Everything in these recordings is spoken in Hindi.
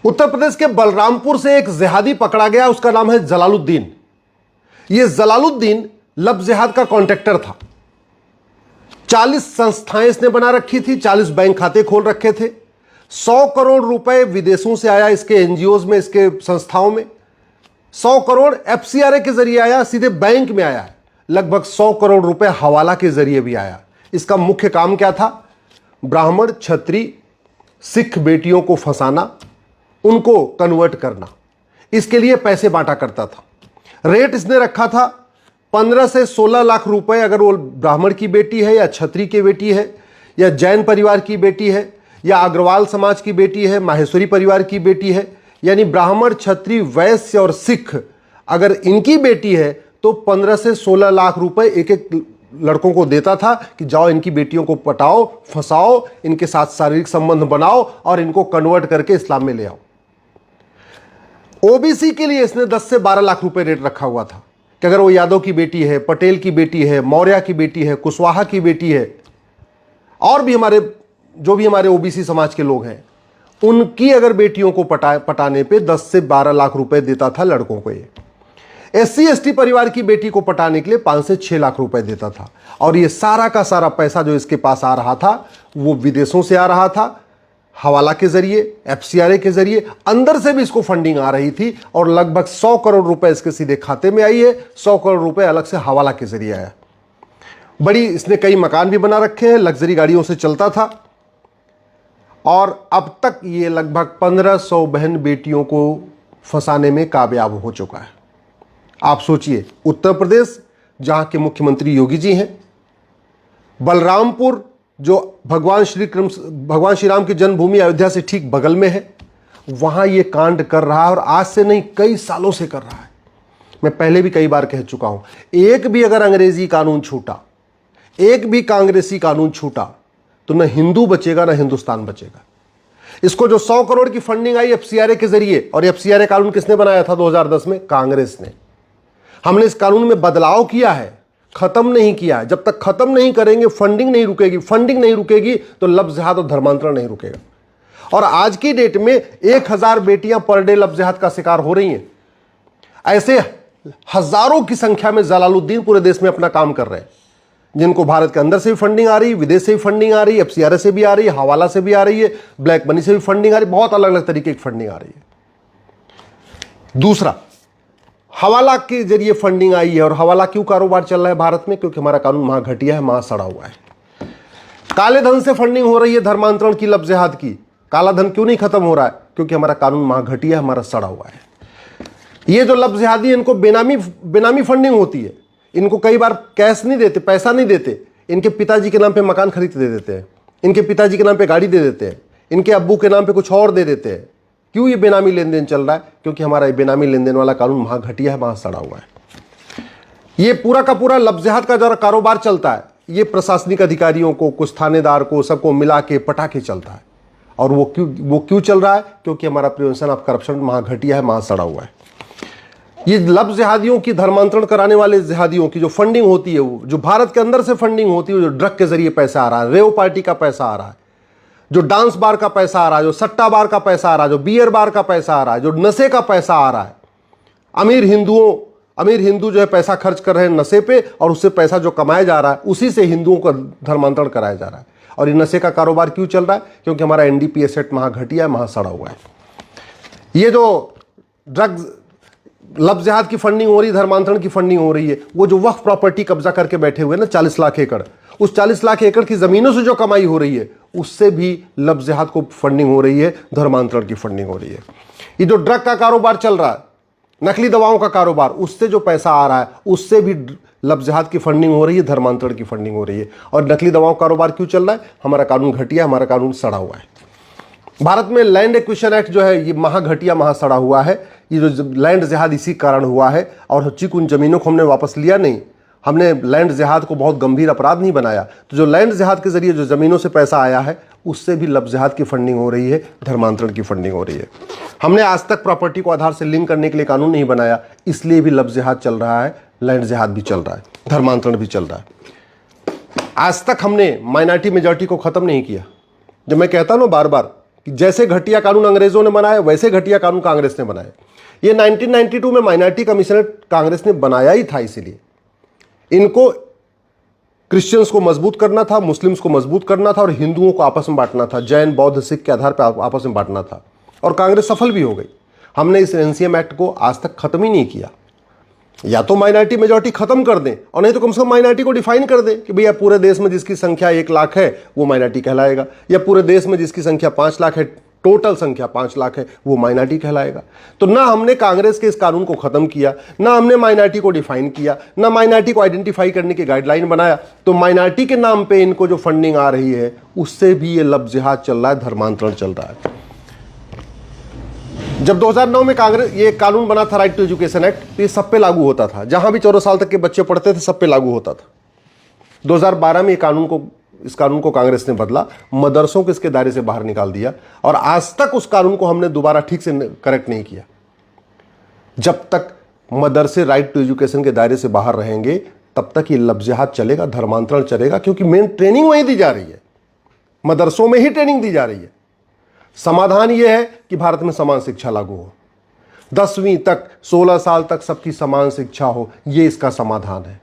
उत्तर प्रदेश के बलरामपुर से एक जिहादी पकड़ा गया, उसका नाम है जलालुद्दीन। यह जलालुद्दीन लब जिहाद का कॉन्ट्रैक्टर था। 40 संस्थाएं इसने बना रखी थी, 40 बैंक खाते खोल रखे थे। 100 करोड़ रुपए विदेशों से आया इसके एनजीओज में, इसके संस्थाओं में। 100 करोड़ एफसीआरए के जरिए आया, सीधे बैंक में आया। लगभग 100 करोड़ रुपए हवाला के जरिए भी आया। इसका मुख्य काम क्या था? ब्राह्मण, क्षत्रिय, सिख बेटियों को फंसाना, उनको कन्वर्ट करना। इसके लिए पैसे बांटा करता था। रेट इसने रखा था 15 से 16 लाख रुपए, अगर वो ब्राह्मण की बेटी है या क्षत्रिय की बेटी है या जैन परिवार की बेटी है या अग्रवाल समाज की बेटी है, माहेश्वरी परिवार की बेटी है, यानी ब्राह्मण, क्षत्रिय, वैश्य और सिख अगर इनकी बेटी है तो 15 से 16 लाख रुपए एक एक लड़कों को देता था कि जाओ इनकी बेटियों को पटाओ, फंसाओ, इनके साथ शारीरिक संबंध बनाओ और इनको कन्वर्ट करके इस्लाम में ले आओ। ओबीसी के लिए इसने 10 से 12 लाख रुपए रेट रखा हुआ था कि अगर वो यादव की बेटी है, पटेल की बेटी है, मौर्य की बेटी है, कुशवाहा की बेटी है और भी हमारे ओबीसी समाज के लोग हैं, उनकी अगर बेटियों को पटाने पे 10 से 12 लाख रुपए देता था लड़कों को। ये एससी एसटी परिवार की बेटी को पटाने के लिए 5 से 6 लाख रुपए देता था। और ये सारा का सारा पैसा जो इसके पास आ रहा था वो विदेशों से आ रहा था, हवाला के जरिए, एफसीआरए के जरिए, अंदर से भी इसको फंडिंग आ रही थी। और लगभग 100 करोड़ रुपए इसके सीधे खाते में आई है, 100 करोड़ रुपए अलग से हवाला के जरिए आया। बड़ी इसने कई मकान भी बना रखे हैं, लग्जरी गाड़ियों से चलता था। और अब तक ये लगभग 1500 बहन बेटियों को फंसाने में कामयाब हो चुका है। आप सोचिए, उत्तर प्रदेश जहां के मुख्यमंत्री योगी जी हैं, बलरामपुर जो भगवान श्री राम की जन्मभूमि अयोध्या से ठीक बगल में है, वहां ये कांड कर रहा है और आज से नहीं कई सालों से कर रहा है। मैं पहले भी कई बार कह चुका हूं, एक भी अगर अंग्रेजी कानून छूटा, एक भी कांग्रेसी कानून छूटा तो न हिंदू बचेगा न हिंदुस्तान बचेगा। इसको जो 100 करोड़ की फंडिंग आई एफसीआरए के जरिए, और एफसीआरए कानून किसने बनाया था 2010 में? कांग्रेस ने। हमने इस कानून में बदलाव किया है, खत्म नहीं किया है। जब तक खत्म नहीं करेंगे फंडिंग नहीं रुकेगी। फंडिंग नहीं रुकेगी तो लब जिहाद और धर्मांतरण नहीं रुकेगा। और आज की डेट में 1000 बेटियां पर डे लब जिहाद का शिकार हो रही हैं। ऐसे हजारों की संख्या में जलालुद्दीन पूरे देश में अपना काम कर रहे हैं, जिनको भारत के अंदर से भी फंडिंग आ रही है, विदेश से भी फंडिंग आ रही है, एफसीआरए से भी आ रही है, हवाला से भी आ रही है, ब्लैक मनी से भी फंडिंग आ रही है, बहुत अलग अलग तरीके की फंडिंग आ रही है। दूसरा, हवाला के जरिए फंडिंग आई है। और हवाला क्यों कारोबार चल रहा है भारत में? क्योंकि हमारा कानून वहां घटिया है, वहां सड़ा हुआ है। काले धन से फंडिंग हो रही है, धर्मांतरण की, लब जिहाद की। काला धन क्यों नहीं खत्म हो रहा है? क्योंकि हमारा कानून वहां घटिया है, हमारा सड़ा हुआ है। ये जो लब जिहादी, इनको बेनामी फंडिंग होती है। इनको कई बार कैश नहीं देते, पैसा नहीं देते, इनके पिताजी के नाम पे मकान खरीद दे देते हैं, इनके पिताजी के नाम पे गाड़ी दे देते हैं, इनके अब्बू के नाम पे कुछ और दे देते हैं। क्यों ये बेनामी लेन देन चल रहा है? क्योंकि हमारा ये बेनामी लेन देन वाला कानून वहां घटिया है, वहां सड़ा हुआ है। ये पूरा का पूरा लब जिहाद का जो कारोबार चलता है, ये प्रशासनिक अधिकारियों को, कुछ थानेदार को, सबको मिला के पटा के चलता है। और वो क्यों चल रहा है? क्योंकि हमारा प्रिवेंशन ऑफ करप्शन वहां घटिया है, वहां सड़ा हुआ है। ये लब जिहादियों की, धर्मांतरण कराने वाले जिहादियों की जो फंडिंग होती है, वो जो भारत के अंदर से फंडिंग होती है, जो ड्रग के जरिए पैसा आ रहा है, रेव पार्टी का पैसा आ रहा है, जो डांस बार का पैसा आ रहा है, जो सट्टा बार का पैसा आ रहा है, जो बियर बार का पैसा आ रहा है, जो नशे का पैसा आ रहा है। अमीर हिंदू जो है पैसा खर्च कर रहे हैं नशे पे, और उससे पैसा जो कमाया जा रहा है उसी से हिंदुओं का धर्मांतरण कराया जा रहा है। और ये नशे का कारोबार क्यों चल रहा है? क्योंकि हमारा एनडीपीएस एक्ट वहां घटिया है, वहां सड़ा हुआ है। ये जो ड्रग्स, लब जिहाद की फंडिंग हो रही है, धर्मांतरण की फंडिंग हो रही है, वो जो वक्फ प्रॉपर्टी कब्जा करके बैठे हुए ना 40 लाख एकड़, उस 40 लाख एकड़ की जमीनों से जो कमाई हो रही है, उससे भी लब जिहाद को फंडिंग हो रही है, धर्मांतरण की फंडिंग हो रही है। ये जो ड्रग का कारोबार चल रहा है, नकली दवाओं का कारोबार, उससे जो पैसा आ रहा है, उससे भी लब जिहाद की फंडिंग हो रही है, धर्मांतरण की फंडिंग हो रही है। और नकली दवाओं का कारोबार क्यों चल रहा है? हमारा कानून घटिया, हमारा कानून सड़ा हुआ है। भारत में लैंड एक्विजिशन एक्ट जो है, ये महा घटिया, महा सड़ा हुआ है। ये जो लैंड जिहाद इसी कारण हुआ है। और चूंकि उन जमीनों को हमने वापस लिया नहीं, हमने लैंड जिहाद को बहुत गंभीर अपराध नहीं बनाया, तो जो लैंड जिहाद के जरिए जो जमीनों से पैसा आया है, उससे भी लब जिहाद की फंडिंग हो रही है, धर्मांतरण की फंडिंग हो रही है। हमने आज तक प्रॉपर्टी को आधार से लिंक करने के लिए कानून नहीं बनाया, इसलिए भी लब जिहाद चल रहा है, लैंड जिहाद भी चल रहा है, धर्मांतरण भी चल रहा है। आज तक हमने माइनॉरिटी मेजॉरिटी को खत्म नहीं किया। जब मैं कहता हूं बार बार कि जैसे घटिया कानून अंग्रेजों ने बनाए वैसे घटिया कानून कांग्रेस ने बनाए। ये 1992 में माइनॉरिटी कमीशनर कांग्रेस ने बनाया ही था, इसीलिए इनको क्रिश्चियंस को मजबूत करना था, मुस्लिम्स को मजबूत करना था और हिंदुओं को आपस में बांटना था, जैन बौद्ध सिख के आधार पर आपस में बांटना था। और कांग्रेस सफल भी हो गई। हमने इस एनसीएम एक्ट को आज तक खत्म ही नहीं किया। या तो माइनॉरिटी मेजॉरिटी खत्म कर दें और नहीं तो कम से कम माइनॉरिटी को डिफाइन कर दें कि भैया पूरे देश में जिसकी संख्या 1 लाख है वो माइनॉरिटी कहलाएगा, या पूरे देश में जिसकी संख्या 5 लाख है, टोटल संख्या 5 लाख है, वो माइनॉरिटी कहलाएगा। तो ना हमने कांग्रेस के इस कानून को खत्म किया, ना हमने माइनॉरिटी को डिफाइन किया, ना माइनॉरिटी को आइडेंटिफाई करने की गाइडलाइन बनाया। तो माइनॉरिटी के नाम पे इनको जो फंडिंग आ रही है उससे भी ये लफ्ज़-ए-जिहाद चल रहा है, धर्मांतरण चल रहा है। जब 2009 में कांग्रेस ये कानून बना था, राइट टू एजुकेशन एक्ट, तो ये सब पे लागू होता था, जहां भी 14 साल तक के बच्चे पढ़ते थे सब पे लागू होता था। 2012 में इस कानून को कांग्रेस ने बदला, मदरसों को इसके दायरे से बाहर निकाल दिया और आज तक उस कानून को हमने दोबारा ठीक से करेक्ट नहीं किया। जब तक मदरसे राइट टू एजुकेशन के दायरे से बाहर रहेंगे तब तक ये लफ्ज़-ए-जिहाद चलेगा, धर्मांतरण चलेगा, क्योंकि मेन ट्रेनिंग वहीं दी जा रही है, मदरसों में ही ट्रेनिंग दी जा रही है। समाधान यह है कि भारत में समान शिक्षा लागू हो, 10वीं तक 16 साल तक सबकी समान शिक्षा हो, यह इसका समाधान है।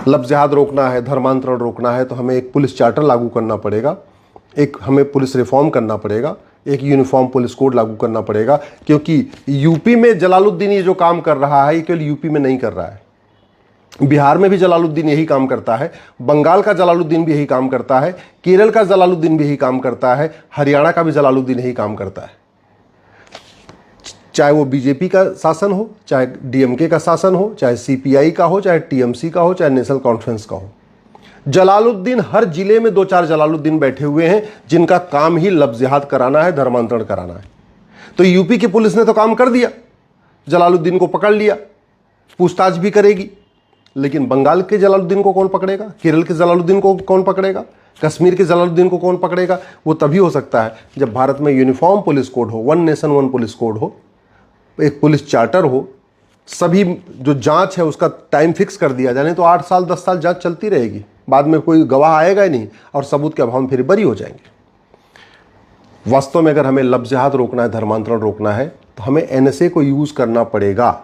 लफ्ज़-ए-जिहाद रोकना है, धर्मांतरण रोकना है तो हमें एक पुलिस चार्टर लागू करना पड़ेगा, हमें पुलिस रिफॉर्म करना पड़ेगा, एक यूनिफॉर्म पुलिस कोड लागू करना पड़ेगा। क्योंकि यूपी में जलालुद्दीन ये जो काम कर रहा है ये केवल यूपी में नहीं कर रहा है, बिहार में भी जलालुद्दीन यही काम करता है, बंगाल का जलालुद्दीन भी यही काम करता है, केरल का जलालुद्दीन भी यही काम करता है, हरियाणा का भी जलालुद्दीन यही काम करता है। चाहे वो बीजेपी का शासन हो, चाहे डीएमके का शासन हो, चाहे सीपीआई का हो, चाहे टीएमसी का हो, चाहे नेशनल कॉन्फ्रेंस का हो, जलालुद्दीन हर जिले में 2-4 जलालुद्दीन बैठे हुए हैं जिनका काम ही लफ्ज़-ए-जिहाद कराना है, धर्मांतरण कराना है। तो यूपी की पुलिस ने तो काम कर दिया, जलालुद्दीन को पकड़ लिया, पूछताछ भी करेगी, लेकिन बंगाल के जलालुद्दीन को कौन पकड़ेगा, केरल के जलालुद्दीन को कौन पकड़ेगा, कश्मीर के जलालुद्दीन को कौन पकड़ेगा? वो तभी हो सकता है जब भारत में यूनिफॉर्म पुलिस कोड हो, one nation one police code हो, एक पुलिस चार्टर हो, सभी जो जांच है उसका टाइम फिक्स कर दिया जाए। तो 8 साल 10 साल जांच चलती रहेगी, बाद में कोई गवाह आएगा ही नहीं और सबूत के अभाव में फिर बरी हो जाएंगे। वास्तव में अगर हमें लफ्ज़-ए-जिहाद रोकना है, धर्मांतरण रोकना है तो हमें एनएसए को यूज करना पड़ेगा।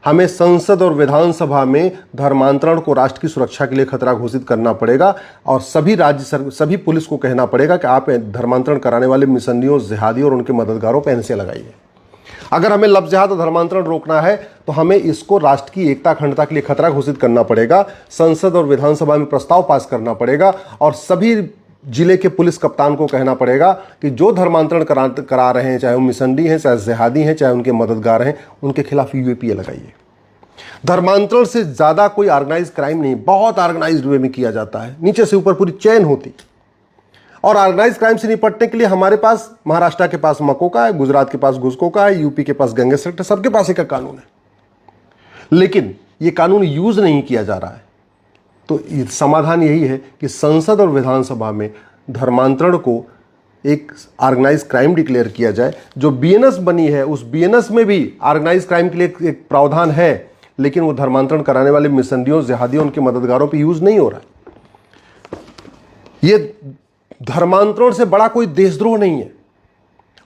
हमें संसद और विधानसभा में धर्मांतरण को राष्ट्र की सुरक्षा के लिए खतरा घोषित करना पड़ेगा और सभी पुलिस को कहना पड़ेगा कि आप धर्मांतरण कराने वाले मिशनरियों, जिहादियों और उनके मददगारों पर एनएसए लगाइए। अगर हमें लफ्ज़-ए-जिहाद और धर्मांतरण रोकना है तो हमें इसको राष्ट्र की एकता अखंडता के लिए खतरा घोषित करना पड़ेगा, संसद और विधानसभा में प्रस्ताव पास करना पड़ेगा और सभी जिले के पुलिस कप्तान को कहना पड़ेगा कि जो धर्मांतरण करा रहे हैं, चाहे वो मिशनरी हैं, चाहे जिहादी हैं, चाहे उनके मददगार हैं, उनके खिलाफ यूएपीए लगाइए। धर्मांतरण से ज़्यादा कोई ऑर्गेनाइज क्राइम नहीं, बहुत ऑर्गेनाइज्ड वे में किया जाता है, नीचे से ऊपर पूरी चेन होती। और ऑर्गेनाइज क्राइम से निपटने के लिए हमारे पास, महाराष्ट्र के पास मको का है, गुजरात के पास घुसको का है, यूपी के पास गैंगस्टर, सबके पास एक कानून है, लेकिन ये कानून यूज नहीं किया जा रहा है। तो समाधान यही है कि संसद और विधानसभा में धर्मांतरण को एक ऑर्गेनाइज क्राइम डिक्लेयर किया जाए। जो बीएनएस बनी है उस बीएनएस में भी ऑर्गेनाइज क्राइम के लिए एक प्रावधान है, लेकिन वो धर्मांतरण कराने वाले मिशनरियों, जिहादियों, उनके मददगारों पे यूज नहीं हो रहा है। ये धर्मांतरण से बड़ा कोई देशद्रोह नहीं है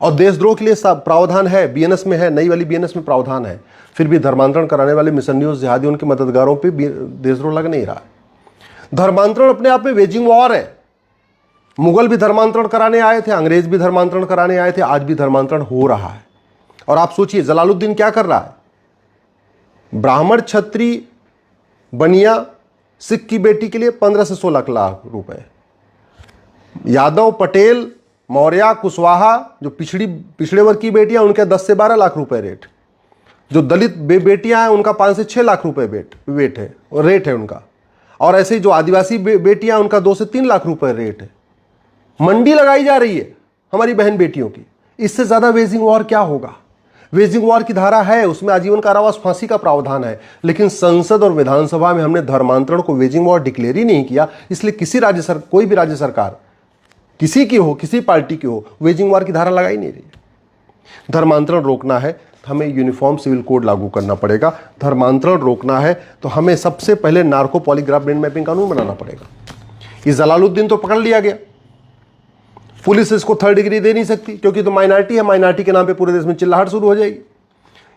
और देशद्रोह के लिए प्रावधान है, बीएनएस में है, नई वाली बीएनएस में प्रावधान है, फिर भी धर्मांतरण कराने वाले मिशनरियों, जिहादियों, उनके मददगारों पे देशद्रोह लग नहीं रहा है। धर्मांतरण अपने आप में वेजिंग वॉर है। मुगल भी धर्मांतरण कराने आए थे, अंग्रेज भी धर्मांतरण कराने आए थे, आज भी धर्मांतरण हो रहा है। और आप सोचिए जलालुद्दीन क्या कर रहा है, ब्राह्मण, क्षत्रिय, बनिया, सिख की बेटी के लिए 15 से 16 लाख रुपए, यादव, पटेल, मौर्य, कुशवाहा जो पिछड़े वर्ग की बेटियां उनके 10 से 12 लाख रुपए रेट, जो दलित बेटियां हैं उनका 5 से 6 लाख रुपए रेट है उनका, और ऐसे ही जो आदिवासी बेटियां उनका 2 से 3 लाख रुपए रेट है। मंडी लगाई जा रही है हमारी बहन बेटियों की। इससे ज्यादा वेजिंग वॉर क्या होगा? वेजिंग वॉर की धारा है, उसमें आजीवन कारावास, फांसी का प्रावधान है, लेकिन संसद और विधानसभा में हमने धर्मांतरण को वेजिंग वॉर डिक्लेयर ही नहीं किया। इसलिए कोई भी राज्य सरकार, किसी की हो, किसी पार्टी की हो, वेजिंग वॉर की धारा लगा ही नहीं रही है। धर्मांतरण रोकना है तो हमें यूनिफॉर्म सिविल कोड लागू करना पड़ेगा। धर्मांतरण रोकना है तो हमें सबसे पहले नार्को पॉलीग्राफ ब्रेन मैपिंग कानून बनाना पड़ेगा। ये जलालुद्दीन तो पकड़ लिया गया, पुलिस इसको 3rd डिग्री दे नहीं सकती क्योंकि तो माइनॉरिटी है, माइनॉरिटी के नाम पे पूरे देश में चिल्लाहट शुरू हो जाएगी।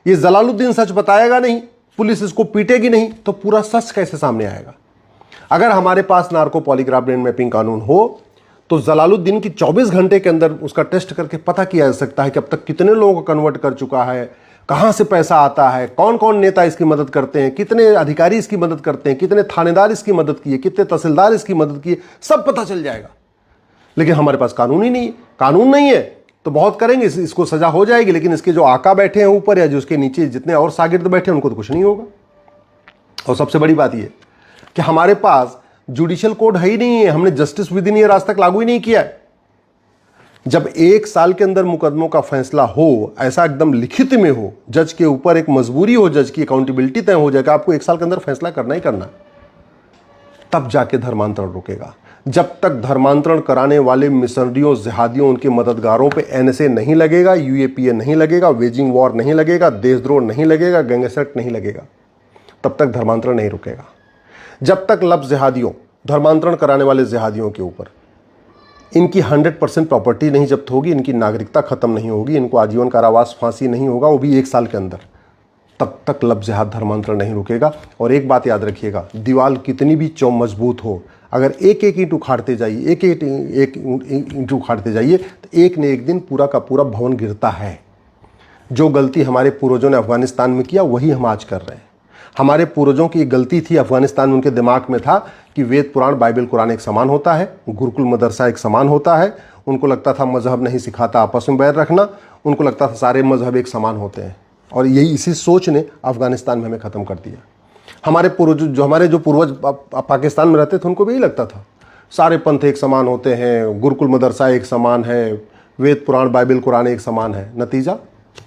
ये जलालुद्दीन सच बताएगा नहीं, पुलिस इसको पीटेगी नहीं, तो पूरा सच कैसे सामने आएगा? अगर हमारे पास नार्को पॉलीग्राफ ब्रेन मैपिंग कानून हो तो जलालुद्दीन की 24 घंटे के अंदर उसका टेस्ट करके पता किया जा सकता है कि अब तक कितने लोगों को कन्वर्ट कर चुका है, कहां से पैसा आता है, कौन कौन नेता इसकी मदद करते हैं, कितने अधिकारी इसकी मदद करते हैं, कितने थानेदार इसकी मदद किए, कितने तहसीलदार इसकी मदद किए, सब पता चल जाएगा। लेकिन हमारे पास कानून ही नहीं है। कानून नहीं है तो बहुत करेंगे, इसको सजा हो जाएगी, लेकिन इसके जो आका बैठे हैं ऊपर या जो उसके नीचे जितने और शागिर्द बैठे हैं उनको तो कुछ नहीं होगा। और सबसे बड़ी बात यह कि हमारे पास जुडिशियल कोड है ही नहीं है, हमने जस्टिस विद इन ईयर आज तक लागू ही नहीं किया है। जब 1 साल के अंदर मुकदमों का फैसला हो, ऐसा एकदम लिखित में हो, जज के ऊपर एक मजबूरी हो, जज की अकाउंटेबिलिटी तय हो जाएगा, आपको 1 साल के अंदर फैसला करना ही करना, तब जाके धर्मांतरण रुकेगा। जब तक धर्मांतरण कराने वाले मिशनरियों, जिहादियों, उनके मददगारों पे NSA नहीं लगेगा, UAPA नहीं लगेगा, वेजिंग वॉर नहीं लगेगा, देशद्रोह नहीं लगेगा, गैंगस्टर एक्ट नहीं लगेगा, तब तक धर्मांतरण नहीं रुकेगा। जब तक लब जिहादियों, धर्मांतरण कराने वाले जिहादियों के ऊपर इनकी 100% प्रॉपर्टी नहीं जब्त होगी, इनकी नागरिकता खत्म नहीं होगी, इनको आजीवन कारावास, फांसी नहीं होगा, वो भी 1 साल के अंदर, तब तक लब जिहाद धर्मांतरण नहीं रुकेगा। और एक बात याद रखिएगा, दीवार कितनी भी मजबूत हो, अगर एक एक ईंट उखाड़ते जाइए, एक ईंट उखाड़ते जाइए, तो एक न एक दिन पूरा का पूरा भवन गिरता है। जो गलती हमारे पूर्वजों ने अफगानिस्तान में किया वही हम आज कर रहे हैं। हमारे पूर्वजों की गलती थी, अफगानिस्तान में उनके दिमाग में था कि वेद पुराण, बाइबल कुरान एक समान होता है, गुरुकुल मदरसा एक समान होता है। उनको लगता था मजहब नहीं सिखाता आपस में बैर रखना, उनको लगता था सारे मजहब एक समान होते हैं। और यही इसी सोच ने अफगानिस्तान में हमें ख़त्म कर दिया। हमारे पूर्वज पाकिस्तान में रहते थे, उनको भी यही लगता था सारे पंथ एक समान होते हैं, गुरुकुल मदरसा एक समान है, वेद पुराण बाइबल कुरान एक समान है। नतीजा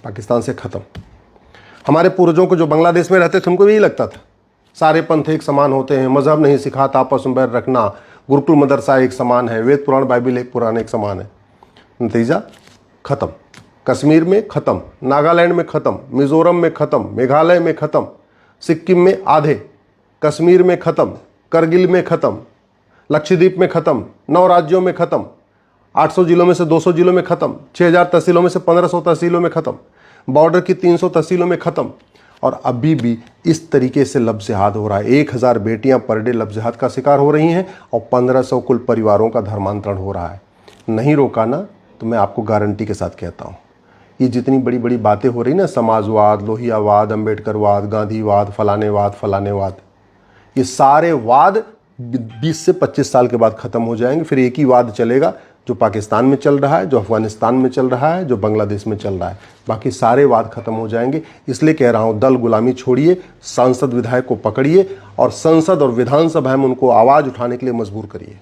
पाकिस्तान से ख़त्म। हमारे पूर्वजों को जो बांग्लादेश में रहते थे, उनको भी यही लगता था सारे पंथ एक समान होते हैं, मजहब नहीं सिखाता आपस में बैर रखना, गुरुकुल मदरसा एक समान है, वेद पुराण बाइबल एक पुराण एक समान है। नतीजा ख़त्म। कश्मीर में ख़त्म, नागालैंड में ख़त्म, मिजोरम में ख़त्म, मेघालय में ख़त्म, सिक्किम में आधे, कश्मीर में ख़त्म, करगिल में ख़त्म, लक्षद्वीप में ख़त्म, 9 राज्यों में ख़त्म, 800 जिलों में से 200 जिलों में ख़त्म, 6000 तहसीलों में से 1500 तहसीलों में ख़त्म, बॉर्डर की 300 तहसीलों में ख़त्म। और अभी भी इस तरीके से लब जिहाद हो रहा है। 1000 बेटियां पर डे लब जिहाद का शिकार हो रही हैं और 1500 कुल परिवारों का धर्मांतरण हो रहा है। नहीं रोका ना, तो मैं आपको गारंटी के साथ कहता हूँ, ये जितनी बड़ी बड़ी बातें हो रही ना, समाजवाद, लोहियावाद, अंबेडकरवाद, गांधीवाद, फलानेवाद, ये सारे वाद 20 से 25 साल के बाद ख़त्म हो जाएंगे। फिर एक ही वाद चलेगा जो पाकिस्तान में चल रहा है, जो अफगानिस्तान में चल रहा है, जो बांग्लादेश में चल रहा है। बाकी सारे वाद खत्म हो जाएंगे। इसलिए कह रहा हूँ, दल गुलामी छोड़िए, सांसद विधायक को पकड़िए और संसद और विधानसभा में उनको आवाज़ उठाने के लिए मजबूर करिए।